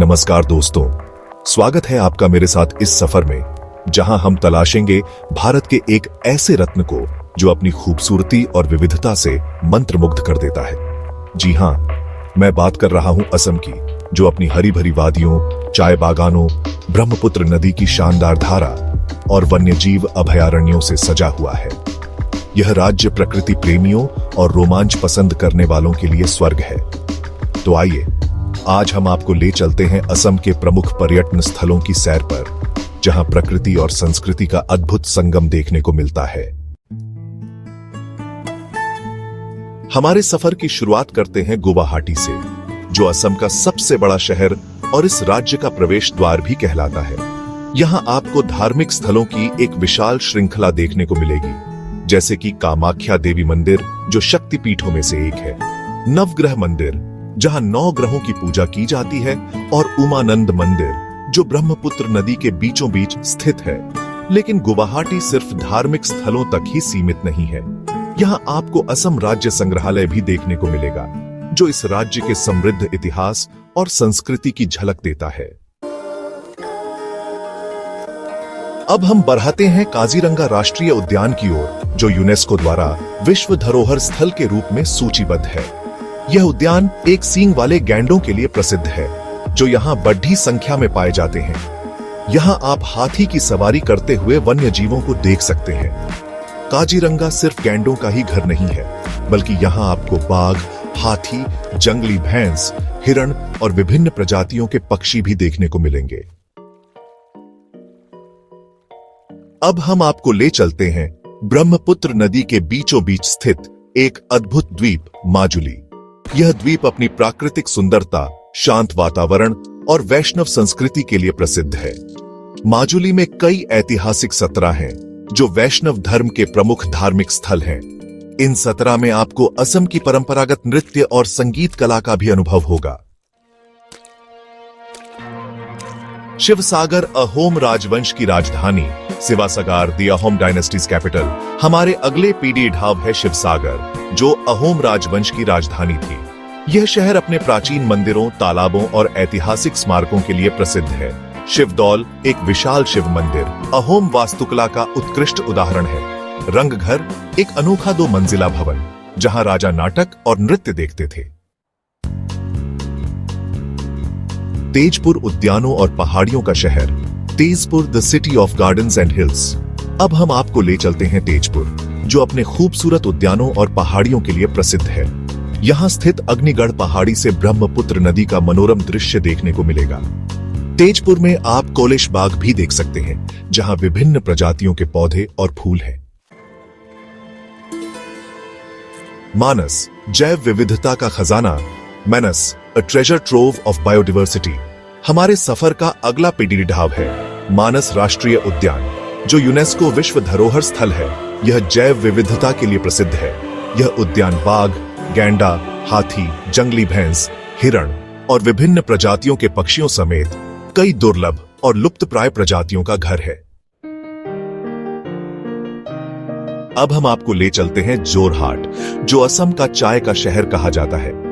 नमस्कार दोस्तों, स्वागत है आपका मेरे साथ इस सफर में जहां हम तलाशेंगे भारत के एक ऐसे रत्न को जो अपनी खूबसूरती और विविधता से मंत्रमुग्ध कर देता है। जी हां, मैं बात कर रहा हूं असम की, जो अपनी हरी भरी वादियों, चाय बागानों, ब्रह्मपुत्र नदी की शानदार धारा और वन्यजीव अभयारण्यों से सजा हुआ है। यह राज्य प्रकृति प्रेमियों और रोमांच पसंद करने वालों के लिए स्वर्ग है। तो आइए आज हम आपको ले चलते हैं असम के प्रमुख पर्यटन स्थलों की सैर पर, जहां प्रकृति और संस्कृति का अद्भुत संगम देखने को मिलता है। हमारे सफर की शुरुआत करते हैं गुवाहाटी से, जो असम का सबसे बड़ा शहर और इस राज्य का प्रवेश द्वार भी कहलाता है। यहां आपको धार्मिक स्थलों की एक विशाल श्रृंखला देखने को मिलेगी, जैसे कि कामाख्या देवी मंदिर, जो शक्तिपीठों में से एक है, नवग्रह मंदिर जहां 9 ग्रहों की पूजा की जाती है, और उमानंद मंदिर जो ब्रह्मपुत्र नदी के बीचों बीच स्थित है। लेकिन गुवाहाटी सिर्फ धार्मिक स्थलों तक ही सीमित नहीं है। यहां आपको असम राज्य संग्रहालय भी देखने को मिलेगा, जो इस राज्य के समृद्ध इतिहास और संस्कृति की झलक देता है। अब हम बढ़ते हैं काजीरंगा राष्ट्रीय उद्यान की ओर, जो यूनेस्को द्वारा विश्व धरोहर स्थल के रूप में सूचीबद्ध है। यह उद्यान एक सींग वाले गैंडों के लिए प्रसिद्ध है, जो यहाँ बड़ी संख्या में पाए जाते हैं। यहाँ आप हाथी की सवारी करते हुए वन्य जीवों को देख सकते हैं। काजीरंगा सिर्फ गैंडों का ही घर नहीं है, बल्कि यहाँ आपको बाघ, हाथी, जंगली भैंस, हिरण और विभिन्न प्रजातियों के पक्षी भी देखने को मिलेंगे। अब हम आपको ले चलते हैं ब्रह्मपुत्र नदी के बीचों बीच स्थित एक अद्भुत द्वीप माजुली। यह द्वीप अपनी प्राकृतिक सुंदरता, शांत वातावरण और वैष्णव संस्कृति के लिए प्रसिद्ध है। माजुली में कई ऐतिहासिक सतरा हैं, जो वैष्णव धर्म के प्रमुख धार्मिक स्थल हैं। इन सतरा में आपको असम की परंपरागत नृत्य और संगीत कला का भी अनुभव होगा। शिवसागर अहोम राजवंश की राजधानी, शिवासागर द अहोम डायनेस्टीज कैपिटल। हमारे अगले पीढ़ी ढाब है शिवसागर, जो अहोम राजवंश की राजधानी थी। यह शहर अपने प्राचीन मंदिरों, तालाबों और ऐतिहासिक स्मारकों के लिए प्रसिद्ध है। शिवदौल, एक विशाल शिव मंदिर, अहोम वास्तुकला का उत्कृष्ट उदाहरण है। रंगघर, एक अनोखा 2 मंजिला भवन, जहां राजा नाटक और नृत्य देखते थे। तेजपुर, उद्यानों और पहाड़ियों का शहर, Tezpur the city of gardens and hills. अब हम आपको ले चलते हैं तेजपुर, जो अपने खूबसूरत उद्यानों और पहाड़ियों के लिए प्रसिद्ध है। यहाँ स्थित अग्निगढ़ पहाड़ी से ब्रह्मपुत्र नदी का मनोरम दृश्य देखने को मिलेगा। तेजपुर में आप कोलिश बाग भी देख सकते हैं, जहाँ विभिन्न प्रजातियों के पौधे और फूल हैं। मानस, जैव विविधता का खजाना, minus, a treasure trove of biodiversity. हमारे सफर का अगला पीढ़ी-ढाब है मानस राष्ट्रीय उद्यान, जो यूनेस्को विश्व धरोहर स्थल है। यह जैव विविधता के लिए प्रसिद्ध है। यह उद्यान बाघ, गैंडा, हाथी, जंगली भैंस, हिरण और विभिन्न प्रजातियों के पक्षियों समेत कई दुर्लभ और लुप्तप्राय प्रजातियों का घर है। अब हम आपको ले चलते हैं जोरहाट, जो असम का चाय का शहर कहा जाता है।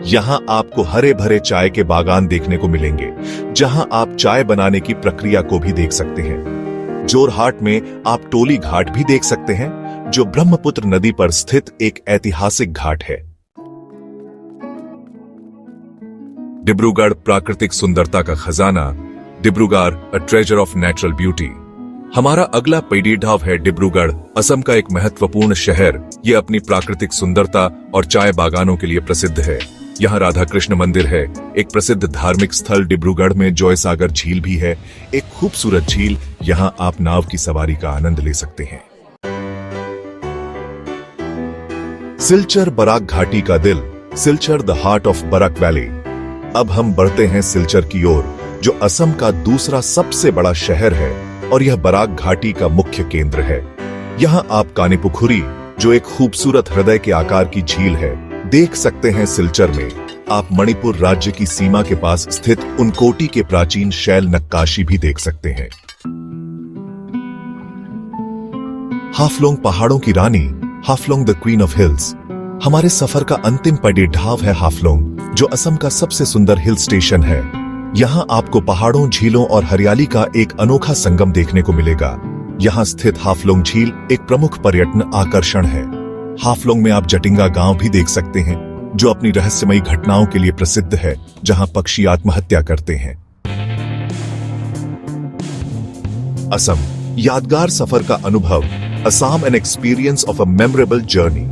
यहां आपको हरे भरे चाय के बागान देखने को मिलेंगे, जहां आप चाय बनाने की प्रक्रिया को भी देख सकते हैं। जोरहाट में आप टोली घाट भी देख सकते हैं, जो ब्रह्मपुत्र नदी पर स्थित एक ऐतिहासिक घाट है। डिब्रूगढ़, प्राकृतिक सुंदरता का खजाना, डिब्रूगढ़ अ ट्रेजर ऑफ नेचुरल ब्यूटी। हमारा अगला पीढ़ी-ढाब है डिब्रूगढ़, असम का एक महत्वपूर्ण शहर। यह अपनी प्राकृतिक सुंदरता और चाय बागानों के लिए प्रसिद्ध है। यहाँ राधा कृष्ण मंदिर है। एक प्रसिद्ध धार्मिक स्थल डिब्रूगढ़ में जॉयसागर झील भी है, एक खूबसूरत झील। यहाँ आप नाव की सवारी का आनंद ले सकते हैं। सिलचर, बराक घाटी का दिल, Silchar the heart of Barak valley. अब हम बढ़ते हैं सिलचर की ओर, जो असम का दूसरा सबसे बड़ा शहर है और यह बराक घाटी का मुख्य केंद्र है। यहाँ आप कानीपुखुरी, जो एक खूबसूरत हृदय के आकार की झील है, देख सकते हैं। सिलचर में आप मणिपुर राज्य की सीमा के पास स्थित उनकोटी के प्राचीन शैल नक्काशी भी देख सकते हैं। हाफलोंग, पहाड़ों की रानी, Haflong the queen of hills. हमारे सफर का अंतिम पड़ाव है हाफलोंग, जो असम का सबसे सुंदर हिल स्टेशन है। यहाँ आपको पहाड़ों, झीलों और हरियाली का एक अनोखा संगम देखने को मिलेगा। यहाँ स्थित हाफलोंग झील एक प्रमुख पर्यटन आकर्षण है। हाफलोंग में आप जटिंगा गांव भी देख सकते हैं, जो अपनी रहस्यमयी घटनाओं के लिए प्रसिद्ध है, जहां पक्षी आत्महत्या करते हैं। असम, यादगार सफर का अनुभव। Assam an experience of a memorable journey.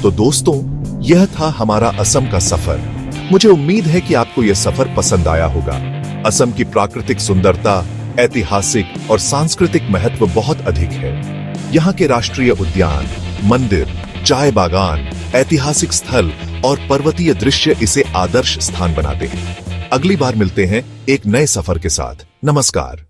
तो दोस्तों, यह था हमारा असम का सफर। मुझे उम्मीद है कि आपको यह सफर पसंद आया होगा। असम की प्राकृतिक सुंदरता, ऐतिहासिक और सांस्कृतिक महत्व बहुत अधिक है। यहाँ के राष्ट्रीय उद्यान, मंदिर, चाय बागान, ऐतिहासिक स्थल और पर्वतीय दृश्य इसे आदर्श स्थान बनाते हैं। अगली बार मिलते हैं एक नए सफर के साथ। नमस्कार।